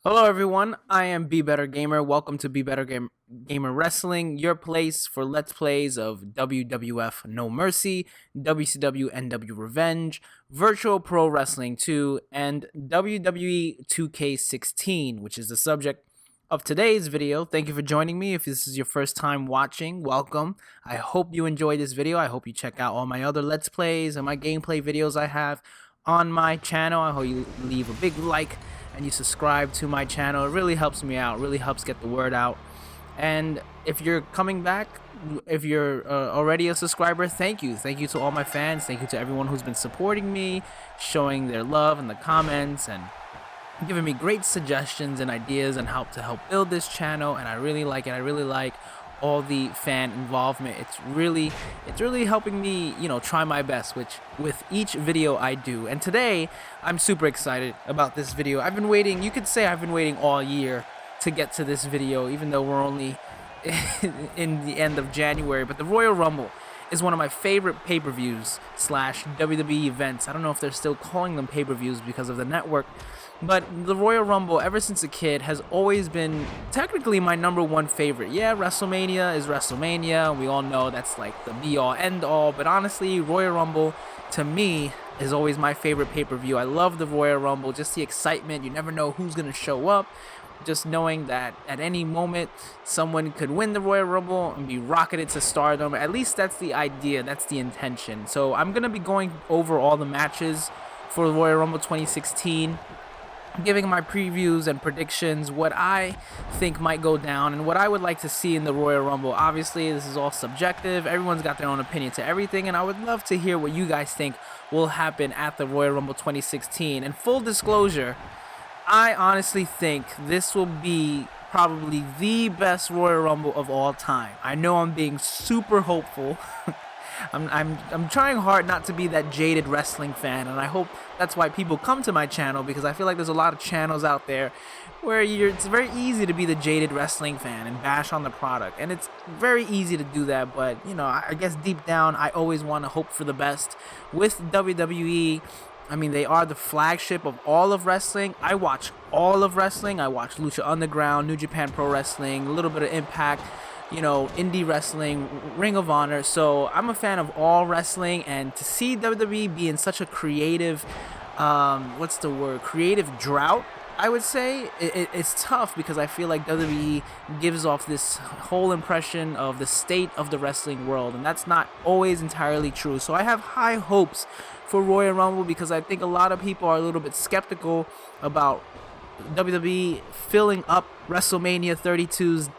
Hello everyone, I am Be Better Gamer. Welcome to Be Better Gamer Wrestling, your place for Let's Plays of WWF No Mercy, WCW NW Revenge, Virtual Pro Wrestling 2, and WWE 2K16, which is the subject of today's video. Thank you for joining me. If this is your first time watching, welcome. I hope you enjoyed this video. I hope you check out all my other Let's Plays and my gameplay videos I have on my channel. I hope you leave a big like and you subscribe to my channel. It really helps me out, really helps get the word out. And if you're coming back, if you're already a subscriber, thank you. Thank you to all my fans. Thank you to everyone who's been supporting me, showing their love in the comments, and giving me great suggestions and ideas and help build this channel. And I really like it. I really like all the fan involvement. It's really helping me, try my best, which with each video I do. And today I'm super excited about this video. I've been waiting, you could say I've been waiting all year to get to this video, even though we're only in the end of January. But the Royal Rumble is one of my favorite pay-per-views slash WWE events. I don't know if they're still calling them pay-per-views because of the network, but the Royal Rumble, ever since a kid, has always been technically my #1 favorite. Yeah, WrestleMania is WrestleMania. We all know that's like the be-all, end-all. But honestly, Royal Rumble, to me, is always my favorite pay-per-view. I love the Royal Rumble, just the excitement. You never know who's going to show up. Just knowing that at any moment, someone could win the Royal Rumble and be rocketed to stardom. At least that's the idea. That's the intention. So I'm going to be going over all the matches for the Royal Rumble 2016. Giving my previews and predictions, what I think might go down and what I would like to see in the Royal Rumble. Obviously, this is all subjective. Everyone's got their own opinion to everything, and I would love to hear what you guys think will happen at the Royal Rumble 2016. And full disclosure, I honestly think this will be probably the best Royal Rumble of all time. I know I'm being super hopeful. I'm trying hard not to be that jaded wrestling fan, and I hope that's why people come to my channel, because I feel like there's a lot of channels out there where it's very easy to be the jaded wrestling fan and bash on the product, and it's very easy to do that. But I guess deep down I always want to hope for the best with WWE. I mean, they are the flagship of all of wrestling. I watch all of wrestling. I watch Lucha Underground, New Japan Pro Wrestling, a little bit of Impact, indie wrestling, Ring of Honor. So I'm a fan of all wrestling, and to see WWE be in such a creative, creative drought, I would say, it's tough, because I feel like WWE gives off this whole impression of the state of the wrestling world, and that's not always entirely true. So I have high hopes for Royal Rumble, because I think a lot of people are a little bit skeptical about WWE filling up WrestleMania 32's,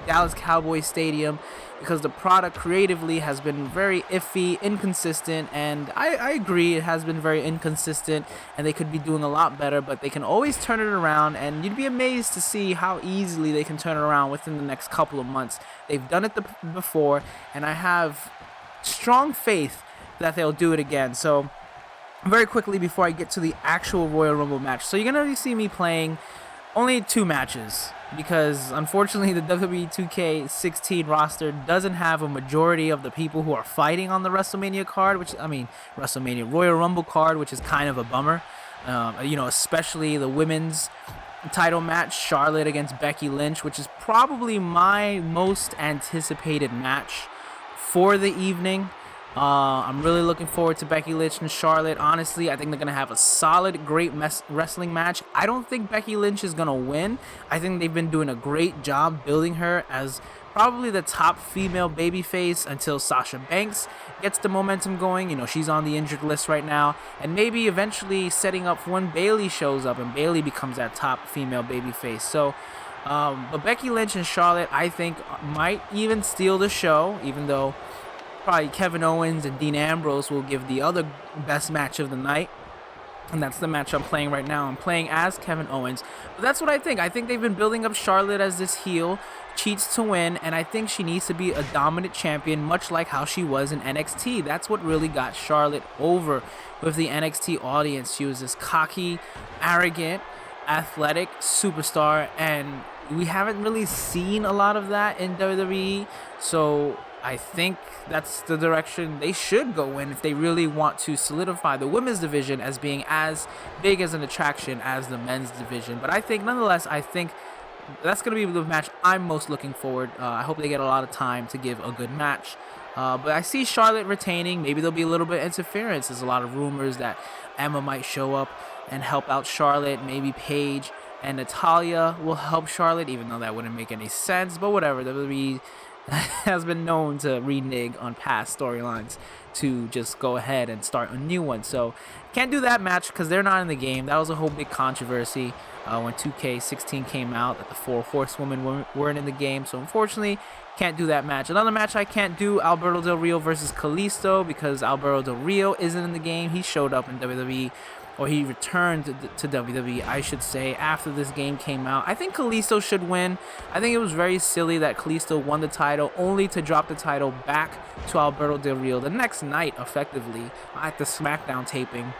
Dallas Cowboys Stadium, because the product creatively has been very iffy, inconsistent, and I agree it has been very inconsistent, and they could be doing a lot better, but they can always turn it around, and you'd be amazed to see how easily they can turn it around within the next couple of months. They've done it before, and I have strong faith that they'll do it again. So very quickly, before I get to the actual Royal Rumble match, so you're going to see me playing only 2 matches, because unfortunately the WWE 2K16 roster doesn't have a majority of the people who are fighting on the WrestleMania card, WrestleMania Royal Rumble card, which is kind of a bummer. Especially the women's title match, Charlotte against Becky Lynch, which is probably my most anticipated match for the evening. I'm really looking forward to Becky Lynch and Charlotte. Honestly, I think they're going to have a solid, great wrestling match. I don't think Becky Lynch is going to win. I think they've been doing a great job building her as probably the top female babyface until Sasha Banks gets the momentum going. She's on the injured list right now. And maybe eventually setting up for when Bayley shows up and Bayley becomes that top female babyface. So, but Becky Lynch and Charlotte, I think, might even steal the show, even though probably Kevin Owens and Dean Ambrose will give the other best match of the night. And that's the match I'm playing right now. I'm playing as Kevin Owens. But that's what I think. I think they've been building up Charlotte as this heel, cheats to win, and I think she needs to be a dominant champion, much like how she was in NXT. That's what really got Charlotte over with the NXT audience. She was this cocky, arrogant, athletic superstar, and we haven't really seen a lot of that in WWE. So I think that's the direction they should go in if they really want to solidify the women's division as being as big as an attraction as the men's division. But I think, nonetheless, I think that's going to be the match I'm most looking forward. I hope they get a lot of time to give a good match. But I see Charlotte retaining. Maybe there'll be a little bit of interference. There's a lot of rumors that Emma might show up and help out Charlotte. Maybe Paige and Natalya will help Charlotte, even though that wouldn't make any sense. But whatever. WWE has been known to renege on past storylines to just go ahead and start a new one. So can't do that match because they're not in the game. That was a whole big controversy when 2K16 came out, that the 4 horsewomen weren't in the game. So unfortunately, can't do that match. Another match I can't do, Alberto Del Rio versus Kalisto, because Alberto Del Rio isn't in the game. He showed up in WWE, or he returned to WWE, I should say, after this game came out. I think Kalisto should win. I think it was very silly that Kalisto won the title only to drop the title back to Alberto Del Rio the next night, effectively, at the SmackDown taping.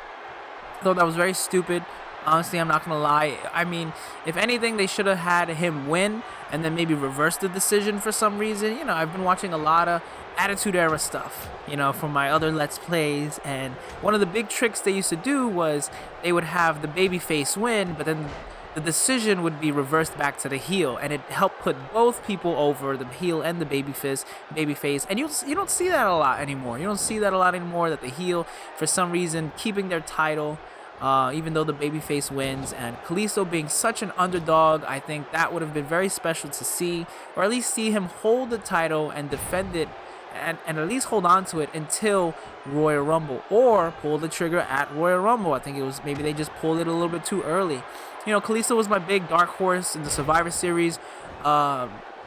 I thought that was very stupid. Honestly, I'm not going to lie. I mean, if anything, they should have had him win and then maybe reverse the decision for some reason. You know, I've been watching a lot of Attitude Era stuff, you know, from my other Let's Plays. And one of the big tricks they used to do was they would have the babyface win, but then the decision would be reversed back to the heel. And it helped put both people over, the heel and the babyface. And you don't see that a lot anymore. You don't see that a lot anymore, that the heel, for some reason, keeping their title, even though the babyface wins. And Kalisto being such an underdog, I think that would have been very special to see, or at least see him hold the title and defend it, and at least hold on to it until Royal Rumble, or pull the trigger at Royal Rumble. I think it was, maybe they just pulled it a little bit too early. You know, Kalisto was my big dark horse in the Survivor Series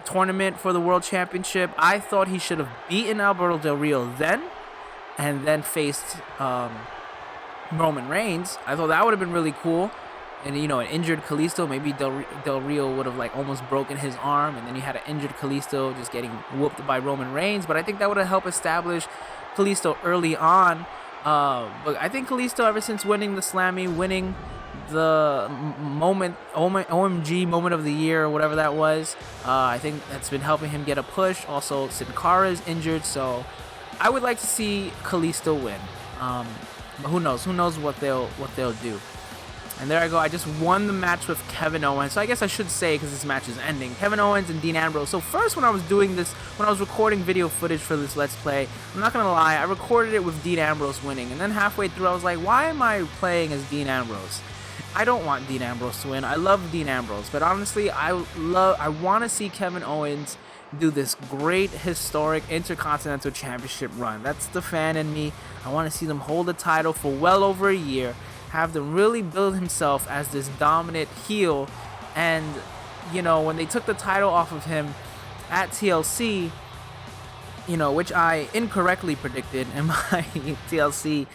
tournament for the World Championship. I thought he should have beaten Alberto Del Rio then, and then faced Roman Reigns. I thought that would have been really cool. And, you know, an injured Kalisto, maybe Del Rio would have, like, almost broken his arm, and then you had an injured Kalisto just getting whooped by Roman Reigns. But I think that would have helped establish Kalisto early on. But I think Kalisto, ever since winning the Slammy, winning the OMG Moment of the Year, or whatever that was, I think that's been helping him get a push. Also, Sin Cara is injured, so I would like to see Kalisto win. But who knows? Who knows what they'll do? And there I go. I just won the match with Kevin Owens. So I guess I should say, because this match is ending, Kevin Owens and Dean Ambrose. So first, when I was doing this, when I was recording video footage for this Let's Play, I'm not going to lie, I recorded it with Dean Ambrose winning. And then halfway through, I was like, why am I playing as Dean Ambrose? I don't want Dean Ambrose to win. I love Dean Ambrose. But honestly, I want to see Kevin Owens do this great historic Intercontinental Championship run. That's the fan in me. I want to see them hold the title for well over a year, have them really build himself as this dominant heel. And, you know, when they took the title off of him at TLC, you know, which I incorrectly predicted in my TLC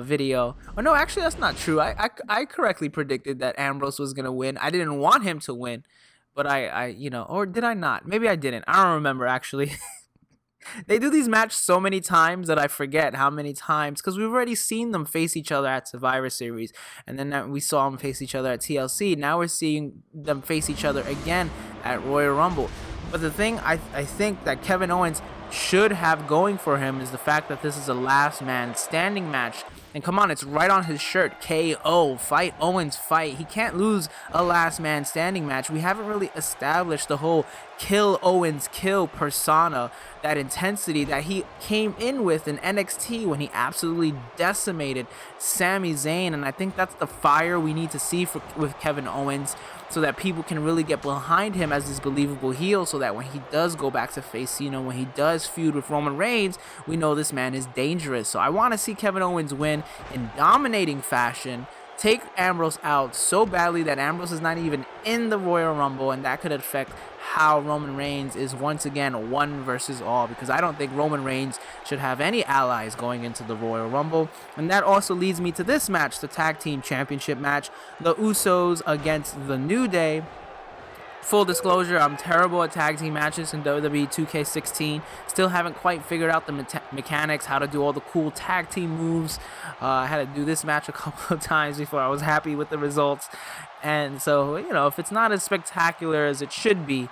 video. Oh, no, actually, that's not true. I correctly predicted that Ambrose was going to win. I didn't want him to win. But I, you know, or did I not? Maybe I didn't. I don't remember, actually. They do these matches so many times that I forget how many times, because we've already seen them face each other at Survivor Series, and then we saw them face each other at TLC. Now we're seeing them face each other again at Royal Rumble. But the thing I think that Kevin Owens should have going for him is the fact that this is a last man standing match. And come on, it's right on his shirt. KO, fight Owens, fight. He can't lose a last man standing match. We haven't really established the whole kill Owens, kill persona, that intensity that he came in with in NXT when he absolutely decimated Sami Zayn. And I think that's the fire we need to see with Kevin Owens, so that people can really get behind him as this believable heel, so that when he does go back to face Cena, when he does feud with Roman Reigns, we know this man is dangerous. So I want to see Kevin Owens win in dominating fashion, take Ambrose out so badly that Ambrose is not even in the Royal Rumble, and that could affect how Roman Reigns is once again one versus all, because I don't think Roman Reigns should have any allies going into the Royal Rumble. And that also leads me to this match, the Tag Team Championship match, the Usos against the New Day. Full disclosure, I'm terrible at tag team matches in WWE 2K16. Still haven't quite figured out the mechanics, how to do all the cool tag team moves. I had to do this match a couple of times before I was happy with the results. And so, you know, if it's not as spectacular as it should be,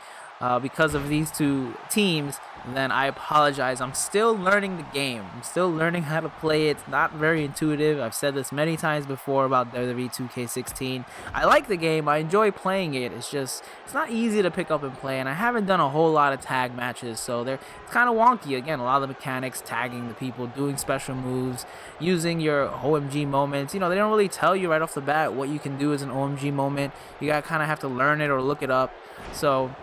because of these two teams, then I apologize. I'm still learning the game. I'm still learning how to play it. It's not very intuitive. I've said this many times before about WWE 2K16. I like the game. I enjoy playing it. It's just, it's not easy to pick up and play, and I haven't done a whole lot of tag matches, so it's kind of wonky. Again, a lot of the mechanics, tagging the people, doing special moves, using your OMG moments. You know, they don't really tell you right off the bat what you can do as an OMG moment. You gotta kind of have to learn it or look it up. So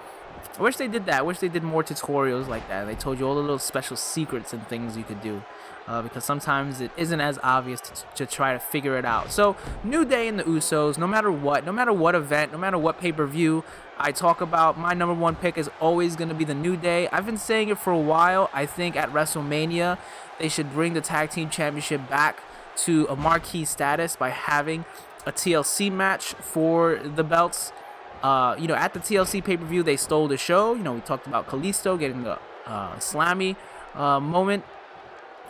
I wish they did that. I wish they did more tutorials like that. They told you all the little special secrets and things you could do, because sometimes it isn't as obvious to try to figure it out. So, New Day and the Usos, no matter what event, no matter what pay-per-view I talk about, my number one pick is always going to be the New Day. I've been saying it for a while. I think at WrestleMania, they should bring the Tag Team Championship back to a marquee status by having a TLC match for the belts. At the TLC pay-per-view, they stole the show. We talked about Kalisto getting the Slammy Moment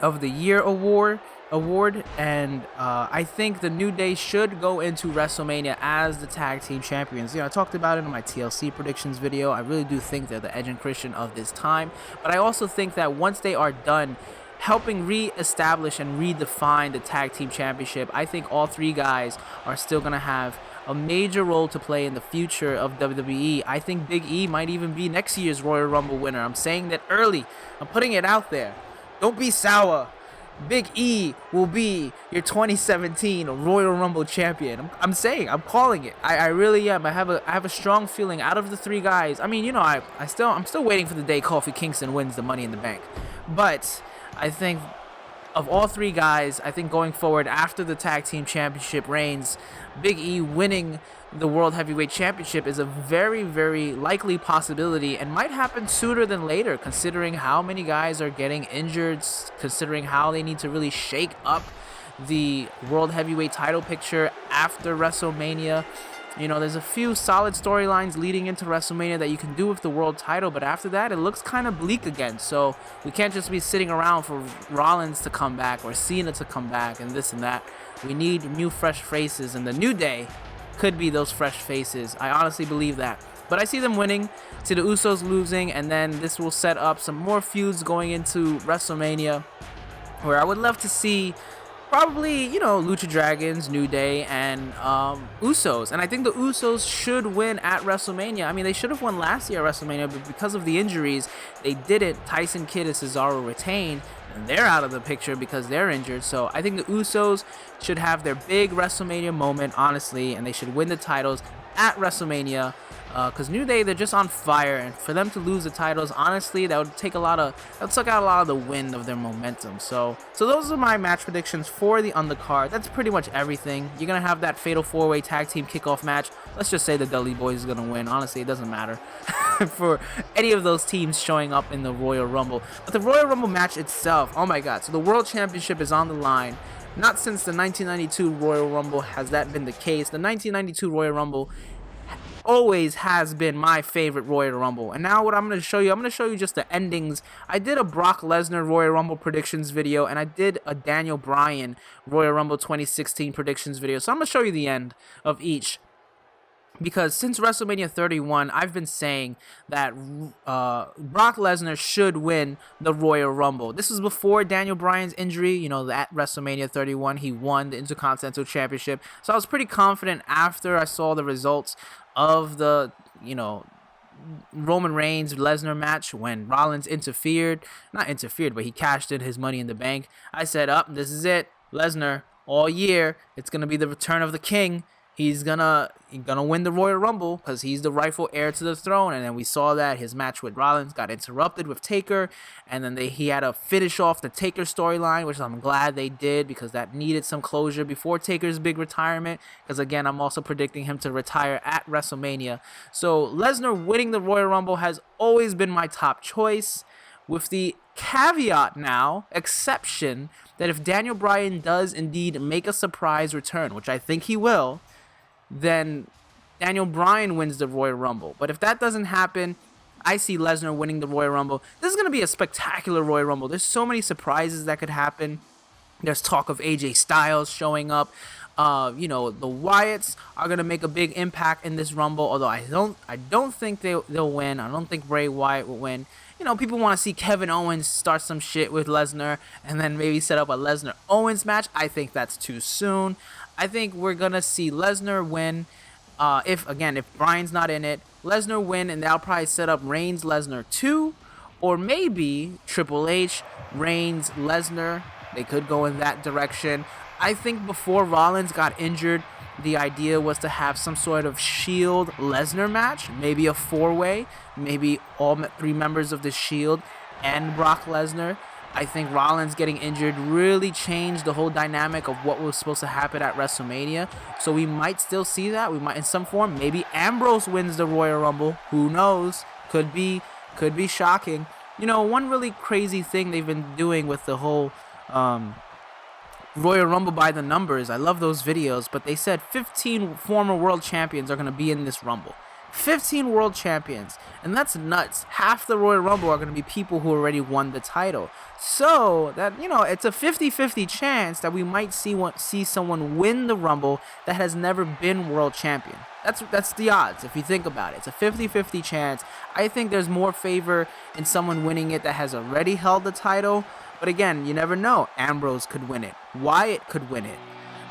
of the Year award, and I think the New Day should go into WrestleMania as the tag team champions. I talked about it in my TLC predictions video. I really do think they're the Edge and Christian of this time, but I also think that once they are done helping re-establish and redefine the tag team championship, I think all three guys are still going to have a major role to play in the future of WWE. I think Big E might even be next year's Royal Rumble winner. I'm saying that early. I'm putting it out there. Don't be sour. Big E will be your 2017 Royal Rumble champion. I'm calling it. I really am. I have a strong feeling out of the three guys. I mean, I'm still waiting for the day Kofi Kingston wins the Money in the Bank. But I think of all three guys, I think going forward after the Tag Team Championship reigns, Big E winning the World Heavyweight Championship is a very, very likely possibility and might happen sooner than later, considering how many guys are getting injured, considering how they need to really shake up the World Heavyweight title picture after WrestleMania. There's a few solid storylines leading into WrestleMania that you can do with the world title, but after that, it looks kind of bleak again. So we can't just be sitting around for Rollins to come back or Cena to come back and this and that. We need new, fresh faces, and the New Day could be those fresh faces. I honestly believe that. But I see them winning, see the Usos losing, and then this will set up some more feuds going into WrestleMania, where I would love to see probably, Lucha Dragons, New Day, and Usos. And I think the Usos should win at WrestleMania. I mean, they should have won last year at WrestleMania, but because of the injuries, they didn't. Tyson Kidd and Cesaro retained, and they're out of the picture because they're injured. So I think the Usos should have their big WrestleMania moment, honestly, and they should win the titles at WrestleMania. Because New Day, they're just on fire, and for them to lose the titles, honestly, that would suck out a lot of the wind of their momentum. So those are my match predictions for the undercard. That's pretty much everything. You're gonna have that fatal 4-way tag team kickoff match. Let's just say the Dudley Boys is gonna win. Honestly, it doesn't matter for any of those teams showing up in the Royal Rumble. But the Royal Rumble match itself, oh my God! So the World Championship is on the line. Not since the 1992 Royal Rumble has that been the case. The 1992 Royal Rumble always has been my favorite Royal Rumble. And now what I'm going to show you just the endings. I did a Brock Lesnar Royal Rumble predictions video, and I did a Daniel Bryan Royal Rumble 2016 predictions video. So I'm going to show you the end of each. Because since WrestleMania 31, I've been saying that Brock Lesnar should win the Royal Rumble. This was before Daniel Bryan's injury. At WrestleMania 31, he won the Intercontinental Championship. So I was pretty confident after I saw the results of the, Roman Reigns Lesnar match when Rollins not interfered, but he cashed in his Money in the Bank. I said, this is it. Lesnar, all year, it's going to be the return of the king. He's gonna win the Royal Rumble because he's the rightful heir to the throne. And then we saw that his match with Rollins got interrupted with Taker, and then he had to finish off the Taker storyline, which I'm glad they did because that needed some closure before Taker's big retirement. Because again, I'm also predicting him to retire at WrestleMania. So Lesnar winning the Royal Rumble has always been my top choice, with the caveat now, exception, that if Daniel Bryan does indeed make a surprise return, which I think he will, then Daniel Bryan wins the Royal Rumble. But if that doesn't happen, I see Lesnar winning the Royal Rumble. This is going to be a spectacular Royal Rumble. There's so many surprises that could happen. There's talk of AJ Styles showing up. The Wyatts are gonna make a big impact in this Rumble. Although I don't think they'll win. I don't think Bray Wyatt will win. People want to see Kevin Owens start some shit with Lesnar and then maybe set up a Lesnar Owens match. I think that's too soon. I think we're gonna see Lesnar win. If Bryan's not in it, Lesnar win, and they'll probably set up Reigns Lesnar 2, or maybe Triple H Reigns Lesnar. They could go in that direction. I think before Rollins got injured, the idea was to have some sort of Shield Lesnar match, maybe a 4-way, maybe all 3 members of the Shield and Brock Lesnar. I think Rollins getting injured really changed the whole dynamic of what was supposed to happen at WrestleMania. So we might still see that. We might in some form. Maybe Ambrose wins the Royal Rumble. Who knows? Could be shocking. One really crazy thing they've been doing with the whole Royal Rumble by the numbers. I love those videos, but they said 15 former world champions are going to be in this Rumble. 15 world champions, and that's nuts. Half the Royal Rumble are going to be people who already won the title. So that, it's a 50-50 chance that we might see someone win the Rumble that has never been world champion. That's the odds if you think about it. It's a 50-50 chance. I think there's more favor in someone winning it that has already held the title. But again, you never know. Ambrose could win it. Wyatt could win it.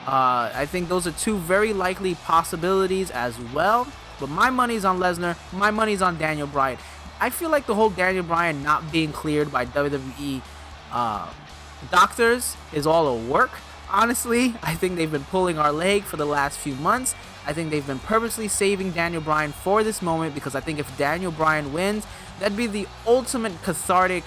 I think those are 2 very likely possibilities as well. But my money's on Lesnar. My money's on Daniel Bryan. I feel like the whole Daniel Bryan not being cleared by WWE doctors is all a work. Honestly, I think they've been pulling our leg for the last few months. I think they've been purposely saving Daniel Bryan for this moment, because I think if Daniel Bryan wins, that'd be the ultimate cathartic,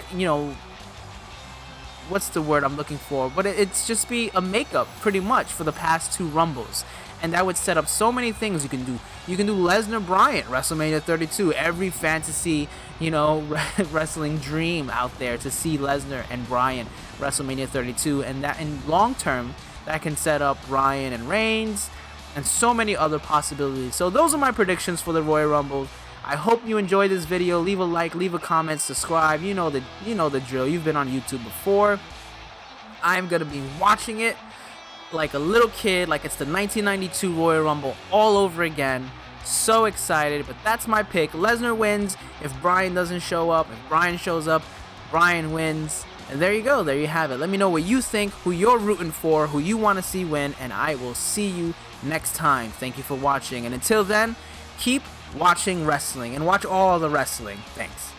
what's the word I'm looking for? But it's just be a makeup pretty much for the past 2 Rumbles. And that would set up so many things you can do. You can do Lesnar Bryan, WrestleMania 32. Every fantasy, wrestling dream out there to see Lesnar and Bryan, WrestleMania 32. And that in long term, that can set up Bryan and Reigns and so many other possibilities. So those are my predictions for the Royal Rumble. I hope you enjoyed this video. Leave a like, leave a comment, subscribe. You know the drill. You've been on YouTube before. I'm gonna be watching it like a little kid, like it's the 1992 Royal Rumble all over again. So excited, but that's my pick. Lesnar wins if Bryan doesn't show up. If Bryan shows up, Bryan wins. And there you go. There you have it. Let me know what you think, who you're rooting for, who you want to see win, and I will see you next time. Thank you for watching, and until then, keep watching wrestling and watch all the wrestling. Thanks.